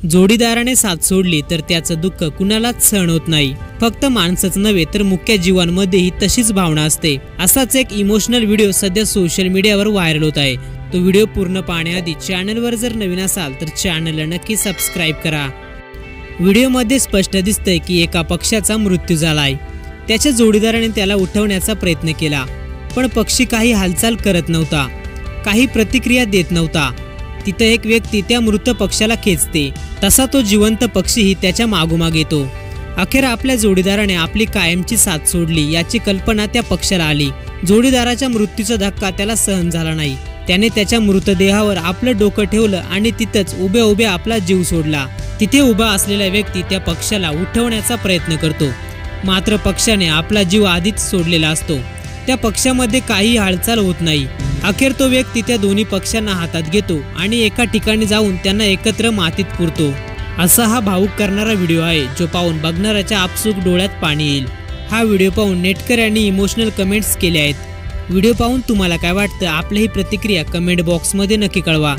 जोडीदाराने साथ सोडली तर त्याचं दुःख कुणालाच सहन होत नाही। फक्त माणसंच नव्हे तर मुख्य जीवांमध्येही तशीच भावना असते। असाच एक इमोशनल व्हिडिओ सध्या सोशल मीडियावर व्हायरल होत आहे। तो व्हिडिओ पूर्ण पाहण्याआधी चॅनलवर जर नवीन असाल तर चॅनलला नक्की सबस्क्राइब करा। व्हिडिओमध्ये स्पष्ट दिसतंय की एका पक्ष्याचा मृत्यू झालाय। त्याच्या जोडीदाराने त्याला उठवण्याचा प्रयत्न केला, पण पक्षी काही हालचाल करत नव्हता, काही प्रतिक्रिया देत नव्हता। तिथे एक व्यक्ती त्या मृत पक्ष्याला खेचते, तसा तो जिवंत पक्षीही त्याच्या मागोमाग येतो। अखेर आपल्या जोडीदाराने आपली कायमची साथ सोडली याची कल्पना त्या पक्ष्याला आली। जोडीदाराच्या मृत्यूचा धक्का त्याला सहन झाला नाही। त्याने त्याच्या मृतदेहावर आपलं डोकं ठेवलं आणि तिथंच उभ्या उभ्या आपला जीव सोडला। तिथे उभा असलेला व्यक्ती त्या पक्ष्याला उठवण्याचा प्रयत्न करतो, मात्र पक्ष्याने आपला जीव आधीच सोडलेला असतो। त्या पक्ष्यामध्ये काही हालचाल होत नाही। अखेर तो व्यक्ती त्या दोन्ही पक्ष्यांना हातात घेतो आणि एका ठिकाणी जाऊन त्यांना एकत्र मातीत पुरतो। असा हा भावुक करणारा व्हिडिओ आहे, जो पाहून बघणाऱ्याच्या आपसूक डोळ्यात पाणी येईल। हा व्हिडिओ पाहून नेटकऱ्यांनी इमोशनल कमेंट्स केले आहेत। व्हिडिओ पाहून तुम्हाला काय वाटतं, आपली ही प्रतिक्रिया कमेंट बॉक्समध्ये नक्की कळवा।